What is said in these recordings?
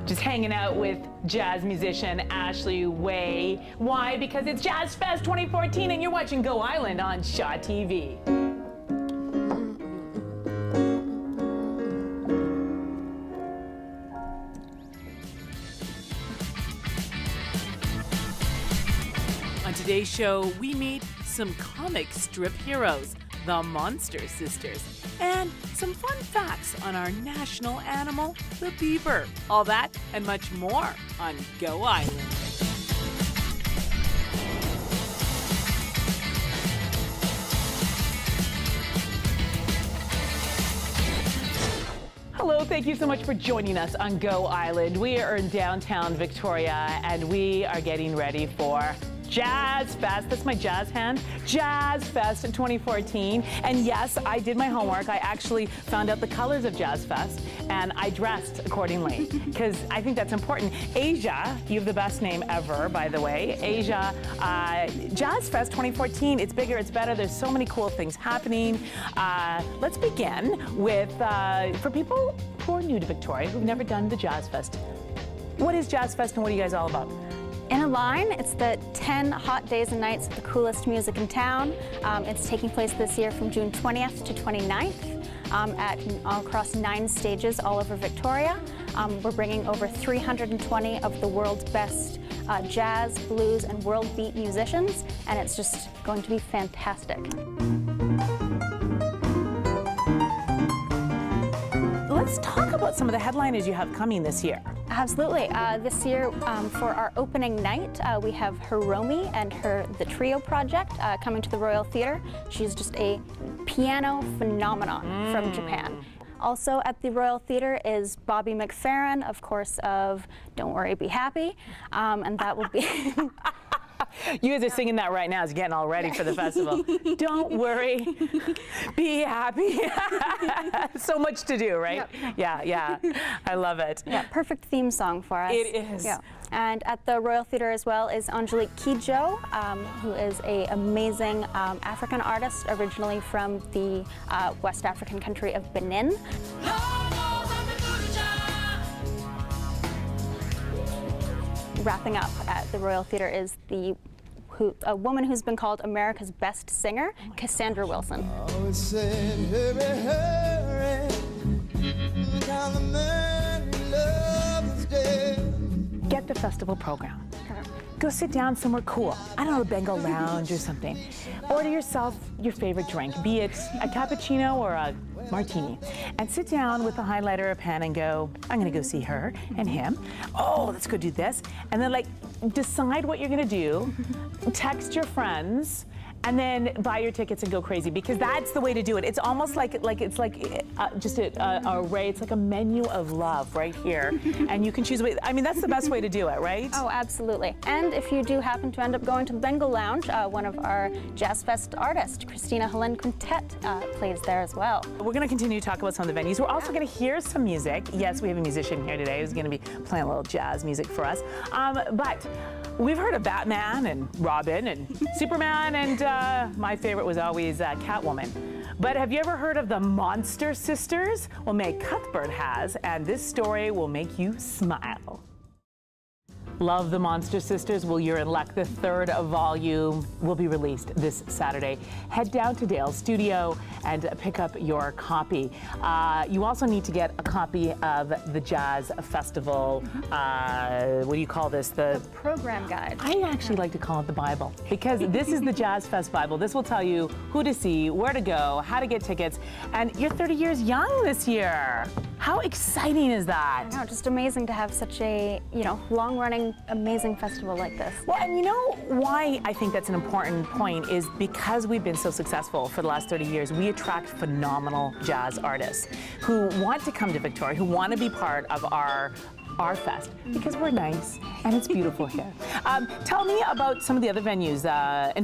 just hanging out with jazz musician Ashley Way. Why? Because it's Jazz Fest 2014 and you're watching Go Island on ShawTV. On today's show, we meet some comic strip heroes, the Monster Sisters, and some fun facts on our national animal, the beaver. All that and much more on Go Island. Hello, thank you so much for joining us on Go Island. We are in downtown Victoria and we are getting ready for Jazz Fest. That's my jazz hand. Jazz Fest 2014. And yes, I did my homework. I actually found out the colors of Jazz Fest and I dressed accordingly because I think that's important. Asia, you have the best name ever, by the way. Asia, Jazz Fest 2014. It's bigger, it's better. There's so many cool things happening. Let's begin with, for people who are new to Victoria, who've never done the Jazz Fest, what is Jazz Fest and what are you guys all about? In a line, it's the 10 hot days and nights of the coolest music in town. It's taking place this year from June 20th to 29th across 9 stages all over Victoria. We're bringing over 320 of the world's best jazz, blues, and world beat musicians, and it's just going to be fantastic. Let's talk about some of the headliners you have coming this year. Absolutely. This year, for our opening night, we have Hiromi and the Trio Project coming to the Royal Theatre. She's just a piano phenomenon from Japan. Also at the Royal Theatre is Bobby McFerrin, of course, of Don't Worry, Be Happy, and that will be... You guys are singing that right now. It's getting all ready for the festival. Don't worry, be happy. So much to do, right? Yep. Yeah. I love it. Yeah, perfect theme song for us. It is. Yeah. And at the Royal Theatre as well is Angelique Kidjo, who is an amazing African artist, originally from the West African country of Benin. Wrapping up at the Royal Theatre is a woman who's been called America's best singer, Cassandra Wilson. Get the festival program. Go sit down somewhere cool. I don't know, the Bengal Lounge or something. Order yourself your favorite drink, be it a cappuccino or a martini, and sit down with a highlighter, a pen, and go, I'm gonna go see her and him. Oh, let's go do this. And then decide what you're gonna do, text your friends, and then buy your tickets and go crazy, because that's the way to do it. It's almost like just a array. It's like a menu of love right here, and you can choose. I mean, that's the best way to do it, right? Oh, absolutely. And if you do happen to end up going to the Bengal Lounge, one of our Jazz Fest artists, Christina Helen Quintet, plays there as well. We're going to continue to talk about some of the venues. We're also going to hear some music. Yes, we have a musician here today who's going to be playing a little jazz music for us. But we've heard of Batman and Robin and Superman, and my favorite was always Catwoman. But have you ever heard of the Monster Sisters? Well, May Cuthbert has, and this story will make you smile. Love the Monster Sisters? Well, you're in luck. The 3rd volume will be released this Saturday. Head down to Dale's studio and pick up your copy. You also need to get a copy of the Jazz Festival, what do you call this? The program guide. I actually like to call it the Bible, because this is the Jazz Fest Bible. This will tell you who to see, where to go, how to get tickets, and you're 30 years young this year. How exciting is that? I know, just amazing to have such a, long-running, amazing festival like this. Well, and you know why I think that's an important point is because we've been so successful for the last 30 years, we attract phenomenal jazz artists who want to come to Victoria, who want to be part of our fest, because we're nice and it's beautiful here. Tell me about some of the other venues,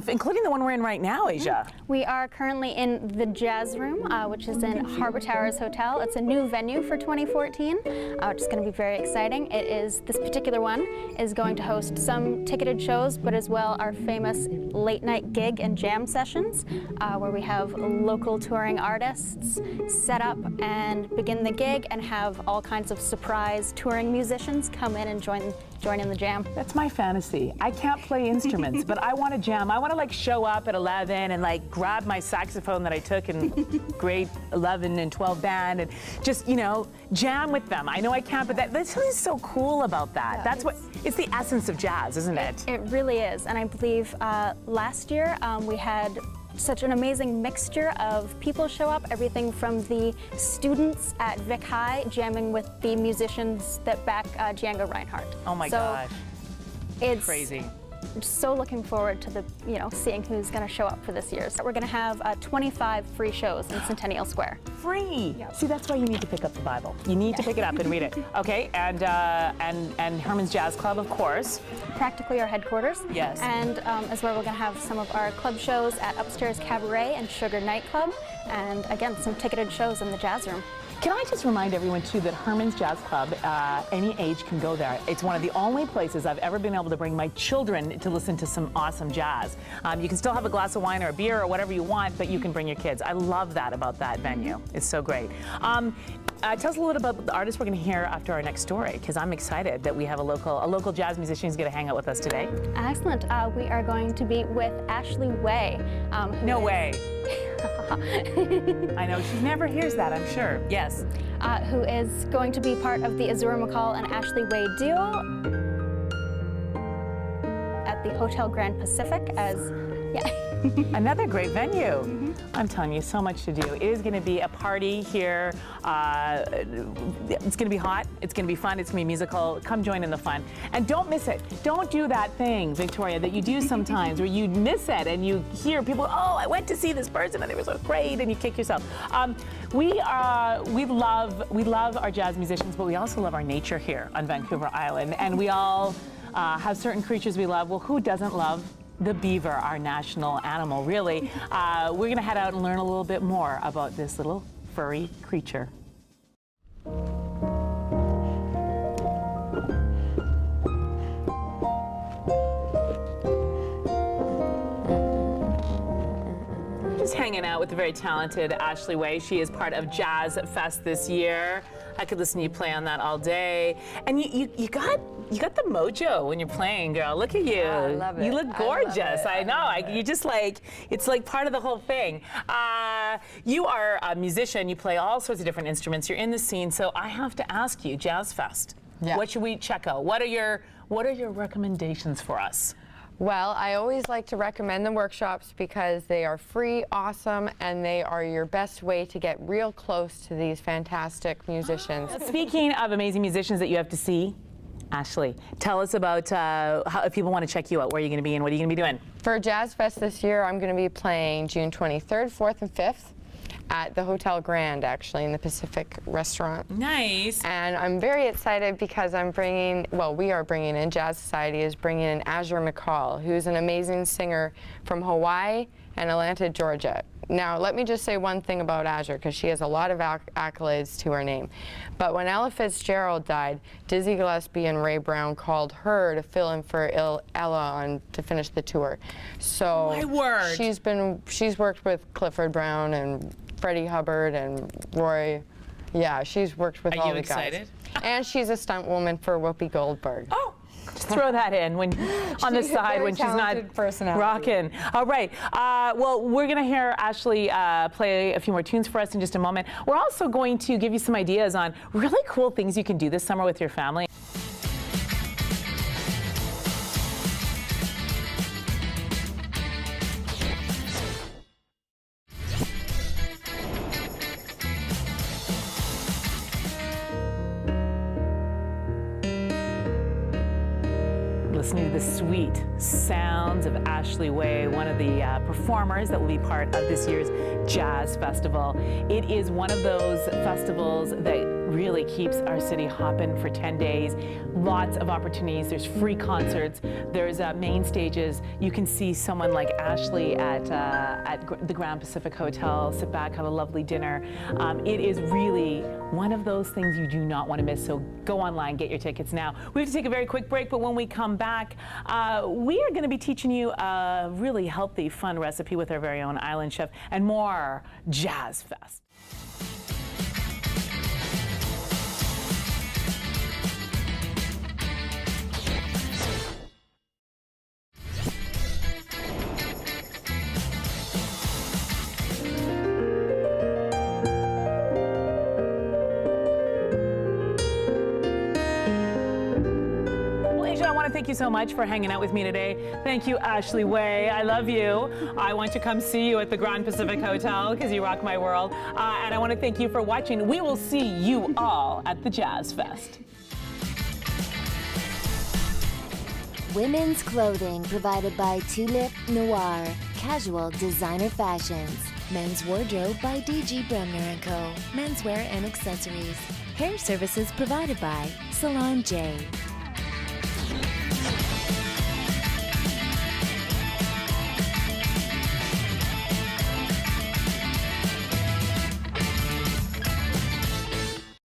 including the one we're in right now, Asia. We are currently in the Jazz Room, which is in Harbour Towers Hotel. It's a new venue for 2014, which is going to be very exciting. This particular one is going to host some ticketed shows, but as well our famous late night gig and jam sessions, where we have local touring artists set up and begin the gig and have all kinds of surprise touring musicians come in and join in the jam. That's my fantasy. I can't play instruments, but I want to jam. I want to like show up at 11 and like grab my saxophone that I took in grade 11 and 12 band and just, you know, jam with them. I know I can't, but that's really so cool about that. Yeah, It's the essence of jazz, isn't it? It really is. And I believe last year we had such an amazing mixture of people show up, everything from the students at Vic High jamming with the musicians that back Django Reinhardt. Oh my gosh. It's crazy. So looking forward to seeing who's going to show up for this year. So we're going to have 25 free shows in Centennial Square. Free. Yep. See, that's why you need to pick up the Bible. You need to pick it up and read it. Okay, and Herman's Jazz Club, of course. Practically our headquarters. Yes. And as well, we're going to have some of our club shows at Upstairs Cabaret and Sugar Nightclub, and again, some ticketed shows in the Jazz Room. Can I just remind everyone, too, that Herman's Jazz Club, any age can go there. It's one of the only places I've ever been able to bring my children to listen to some awesome jazz. You can still have a glass of wine or a beer or whatever you want, but you can bring your kids. I love that about that venue. It's so great. Tell us a little bit about the artist we're going to hear after our next story, because I'm excited that we have a local jazz musician who's going to hang out with us today. Excellent. We are going to be with Ashley Way. No way. I know, she never hears that, I'm sure. Yes. Who is going to be part of the Azura McCall and Ashley Way duo at the Hotel Grand Pacific Another great venue. I'm telling you, so much to do. It is going to be a party here. It's going to be hot. It's going to be fun. It's going to be musical. Come join in the fun. And don't miss it. Don't do that thing, Victoria, that you do sometimes where you miss it and you hear people, oh, I went to see this person and they were so great, and you kick yourself. We love our jazz musicians, but we also love our nature here on Vancouver Island. And we all have certain creatures we love. Well, who doesn't love the beaver, our national animal, really? We're going to head out and learn a little bit more about this little furry creature. Just hanging out with the very talented Ashley Way. She is part of Jazz Fest this year. I could listen to you play on that all day. And you got the mojo when you're playing, girl. Look at you. I love it. You look gorgeous. I know. You just like, it's like part of the whole thing. You are a musician. You play all sorts of different instruments. You're in the scene. So I have to ask you, Jazz Fest. Yeah. What should we check out? What are your recommendations for us? Well, I always like to recommend the workshops because they are free, awesome, and they are your best way to get real close to these fantastic musicians. Speaking of amazing musicians that you have to see, Ashley, tell us about how, if people want to check you out, where are you going to be and what are you going to be doing? For Jazz Fest this year, I'm going to be playing June 23rd, 4th, and 5th at the Hotel Grand, actually, in the Pacific Restaurant. Nice. And I'm very excited because we are bringing in, Jazz Society is bringing in Azure McCall, who's an amazing singer from Hawaii and Atlanta, Georgia. Now, let me just say one thing about Azure, because she has a lot of accolades to her name. But when Ella Fitzgerald died, Dizzy Gillespie and Ray Brown called her to fill in for Ella to finish the tour. So my word. She's worked with Clifford Brown and Freddie Hubbard and Roy. Yeah, she's worked with all the guys. Are you excited? And she's a stunt woman for Whoopi Goldberg. Oh, just throw that in on the side when she's not rocking. All right. Well, we're going to hear Ashley play a few more tunes for us in just a moment. We're also going to give you some ideas on really cool things you can do this summer with your family. Listening to the sweet sounds of Ashley Way, one of the performers that will be part of this year's Jazz Festival. It is one of those festivals that really keeps our city hopping for 10 days. Lots of opportunities. There's free concerts. There's main stages. You can see someone like Ashley at the Grand Pacific Hotel, sit back, have a lovely dinner. It is really one of those things you do not want to miss, so go online, get your tickets now. We have to take a very quick break, but when we come back, we are going to be teaching you a really healthy, fun recipe with our very own island chef and more Jazz Fest. to thank you so much for hanging out with me today. Thank you, Ashley Way. I love you. I want to come see you at the Grand Pacific Hotel because you rock my world. And I want to thank you for watching. We will see you all at the Jazz Fest. Women's clothing provided by Tulip Noir. Casual designer fashions. Men's wardrobe by DG Bremner & Co. Menswear and accessories. Hair services provided by Salon J.